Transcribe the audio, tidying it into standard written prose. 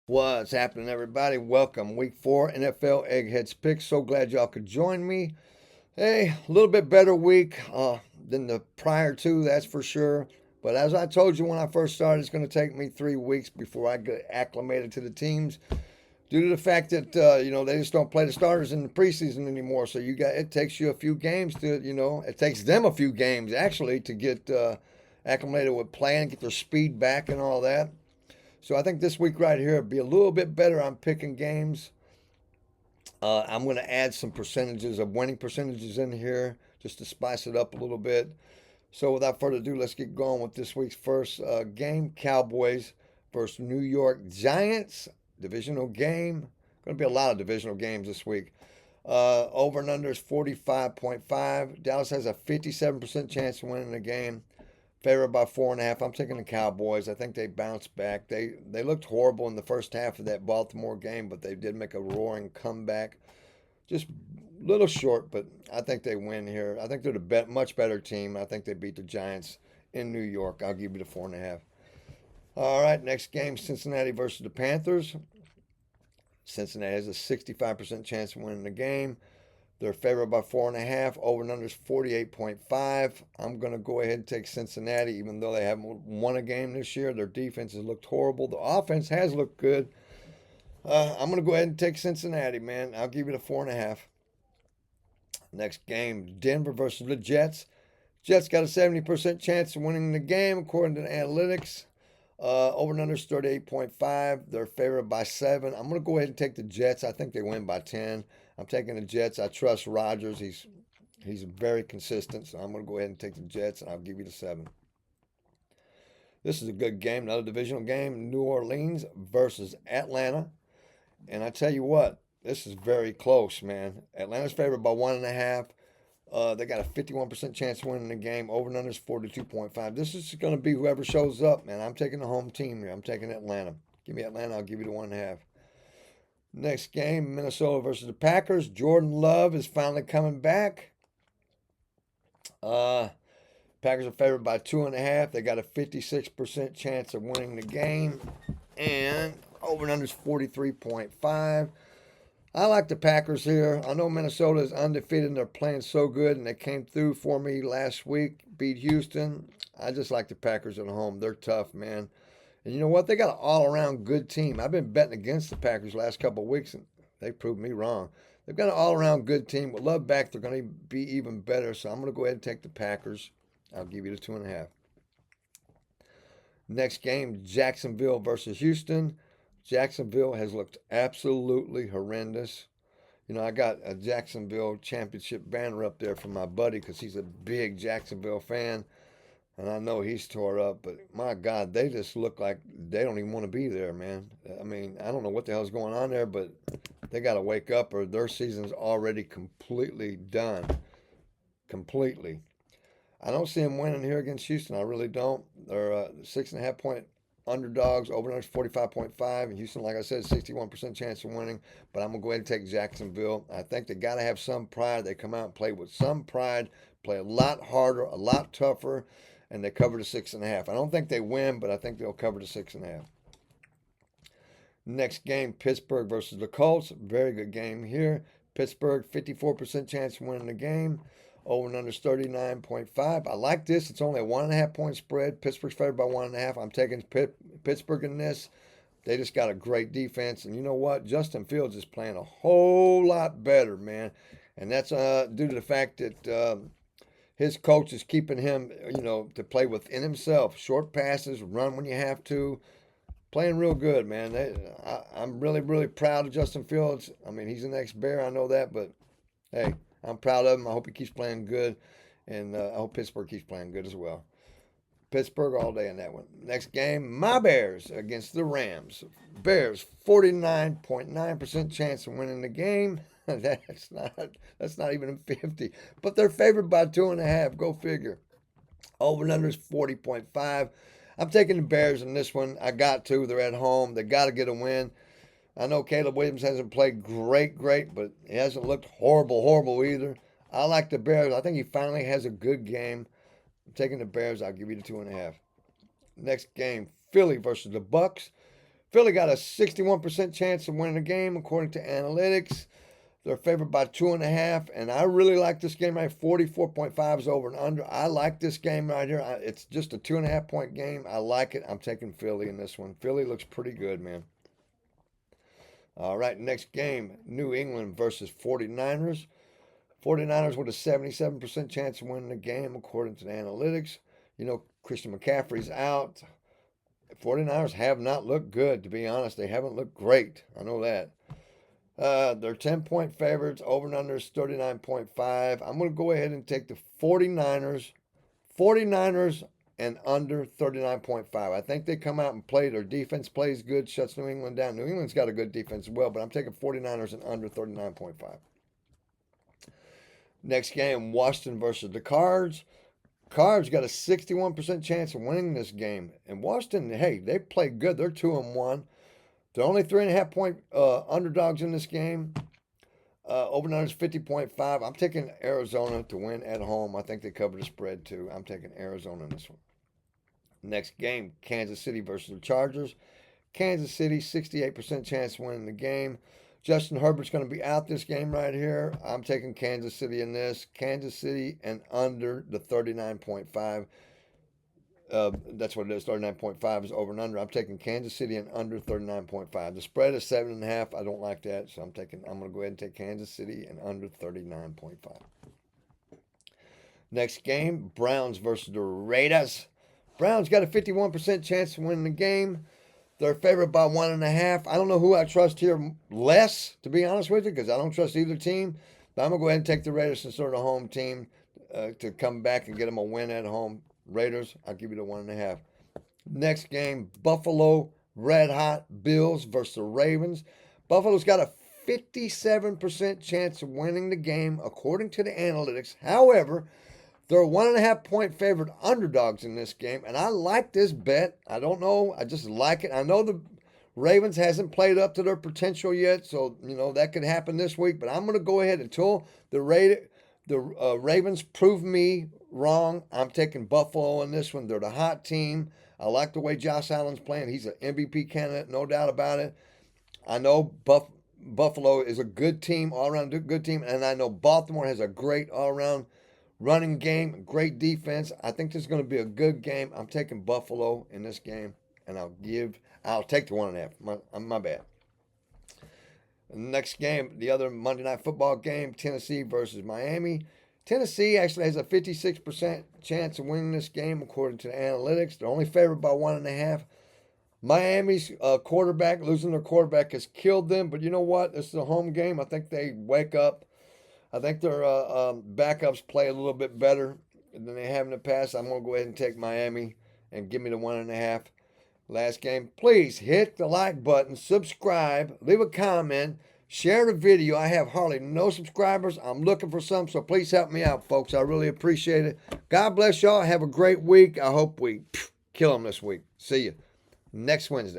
What's happening, everybody? Welcome. Week 4 NFL Eggheads Picks. So glad y'all could join me. Hey, a little bit better week than the prior two, that's for sure. But as I told you when I first started, it's going to take me 3 weeks before I get acclimated to the teams due to the fact that they just don't play the starters in the preseason anymore. So it takes you a few games to it takes them a few games actually to get acclimated with playing, get their speed back and all that. So I think this week right here will be a little bit better on picking games. I'm going to add some percentages of winning percentages in here just to spice it up a little bit. So without further ado, let's get going with this week's first game: Cowboys versus New York Giants. Divisional game. Going to be a lot of divisional games this week. Over and under is 45.5. Dallas has a 57% chance of winning the game. Favored by 4.5. I'm taking the Cowboys. I think they bounced back. They looked horrible in the first half of that Baltimore game, but they did make a roaring comeback. Just a little short, but I think they win here. I think they're the much better team. I think they beat the Giants in New York. I'll give you the 4.5. All right, next game: Cincinnati versus the Panthers. Cincinnati has a 65% chance of winning the game. They're favored by 4.5. Over and under is 48.5. I'm going to go ahead and take Cincinnati, even though they haven't won a game this year. Their defense has looked horrible. The offense has looked good. I'm going to go ahead and take Cincinnati, man. I'll give you the 4.5. Next game: Denver versus the Jets. Jets got a 70% chance of winning the game, according to the analytics. Over and under is 38.5. They're favored by 7. I'm going to go ahead and take the Jets. I think they win by 10. I'm taking the Jets. I trust Rodgers. He's very consistent, so I'm going to go ahead and take the Jets, and I'll give you the 7. This is a good game, another divisional game: New Orleans versus Atlanta. And I tell you what, this is very close, man. Atlanta's favored by 1.5. They got a 51% chance of winning the game. Over and under is 42.5. This is going to be whoever shows up, man. I'm taking the home team here. I'm taking Atlanta. Give me Atlanta. I'll give you the 1.5. Next game: Minnesota versus the Packers. Jordan Love is finally coming back. Uh, Packers are favored by 2.5. They got a 56% chance of winning the game. And over and under is 43.5. I like the Packers here. I know Minnesota is undefeated and they're playing so good, and they came through for me last week, beat Houston. I just like the Packers at home. They're tough, man. And you know what? They got an all-around good team. I've been betting against the Packers last couple of weeks, and they proved me wrong. They've got an all-around good team. With Love back, they're going to be even better. So I'm going to go ahead and take the Packers. I'll give you the 2.5. Next game: Jacksonville versus Houston. Jacksonville has looked absolutely horrendous. I got a Jacksonville championship banner up there from my buddy because he's a big Jacksonville fan. And I know he's tore up, but my God, they just look like they don't even want to be there, man. I mean, I don't know what the hell's going on there, but they got to wake up or their season's already completely done. Completely. I don't see them winning here against Houston. I really don't. They're 6.5 point underdogs. Over under 45.5. And Houston, like I said, 61% chance of winning. But I'm going to go ahead and take Jacksonville. I think they got to have some pride. They come out and play with some pride, play a lot harder, a lot tougher, and they cover the 6.5. I don't think they win, but I think they'll cover the 6.5. Next game: Pittsburgh versus the Colts. Very good game here. Pittsburgh, 54% chance of winning the game. Over and under 39.5. I like this. It's only a 1.5 point spread. Pittsburgh's favored by 1.5. I'm taking Pittsburgh in this. They just got a great defense. And you know what? Justin Fields is playing a whole lot better, man. And that's due to the fact that his coach is keeping him, to play within himself. Short passes, run when you have to. Playing real good, man. I'm really, really proud of Justin Fields. I mean, he's an ex-Bear, I know that, but hey, I'm proud of him. I hope he keeps playing good, and I hope Pittsburgh keeps playing good as well. Pittsburgh all day in that one. Next game: my Bears against the Rams. Bears, 49.9% chance of winning the game. That's not even 50, but they're favored by 2.5. Go figure. Over and under is 40.5. I'm taking the Bears in this one. I got to. They're at home. They got to get a win. I know Caleb Williams hasn't played great, but he hasn't looked horrible either. I like the Bears. I think he finally has a good game. I'm taking the Bears. I'll give you the 2.5. Next game: Philly versus the Bucks. Philly got a 61% chance of winning the game according to analytics. They're favored by 2.5, and I really like this game right. 44.5 is over and under. I like this game right here. It's just a 2.5 point game. I like it. I'm taking Philly in this one. Philly looks pretty good, man. All right, next game, New England versus 49ers. 49ers with a 77% chance of winning the game according to the analytics. You know, Christian McCaffrey's out. 49ers have not looked good, to be honest. They haven't looked great. I know that. They're 10-point favorites. Over and under is 39.5. I'm going to go ahead and take the 49ers. 49ers and under 39.5. I think they come out and play. Their defense plays good, shuts New England down. New England's got a good defense as well, but I'm taking 49ers and under 39.5. Next game, Washington versus the Cards. Cards got a 61% chance of winning this game. And Washington, hey, they play good. They're 2-1. They're only 3.5-point underdogs in this game. Over under is 50.5. I'm taking Arizona to win at home. I think they cover the spread too. I'm taking Arizona in this one. Next game, Kansas City versus the Chargers. Kansas City, 68% chance of winning the game. Justin Herbert's going to be out this game right here. I'm taking Kansas City in this. Kansas City and under the 39.5. That's what it is. 39.5 is over and under. I'm taking Kansas City and under 39.5. The spread is 7.5. I don't like that, so I'm going to go ahead and take Kansas City and under 39.5. Next game, Browns versus the Raiders. Browns got a 51% chance of winning the game. They're favored by 1.5. I don't know who I trust here less, to be honest with you, because I don't trust either team. But I'm going to go ahead and take the Raiders since they're the home team to come back and get them a win at home. Raiders, I'll give you the 1.5. Next game, Buffalo Red Hot Bills versus the Ravens. Buffalo's got a 57% chance of winning the game according to the analytics. However, they're 1.5-point favorite underdogs in this game, and I like this bet. I don't know. I just like it. I know the Ravens hasn't played up to their potential yet, so, that could happen this week. But I'm going to go ahead until the Ravens prove me wrong. I'm taking Buffalo in this one. They're the hot team. I like the way Josh Allen's playing. He's an MVP candidate, no doubt about it. I know Buffalo is a good team, all-around good team, and I know Baltimore has a great all-around running game, great defense. I think this is going to be a good game. I'm taking Buffalo in this game, and I'll take the 1.5. My bad. Next game, the other Monday Night Football game, Tennessee versus Miami. Tennessee actually has a 56% chance of winning this game according to the analytics. They're only favored by 1.5. Miami's quarterback, losing their quarterback, has killed them. But you know what? This is a home game. I think they wake up. I think their backups play a little bit better than they have in the past. I'm going to go ahead and take Miami and give me the 1.5. Last game. Please hit the like button, subscribe, leave a comment, share the video. I have hardly no subscribers. I'm looking for some, so please help me out, folks. I really appreciate it. God bless y'all. Have a great week. I hope we kill them this week. See you next Wednesday.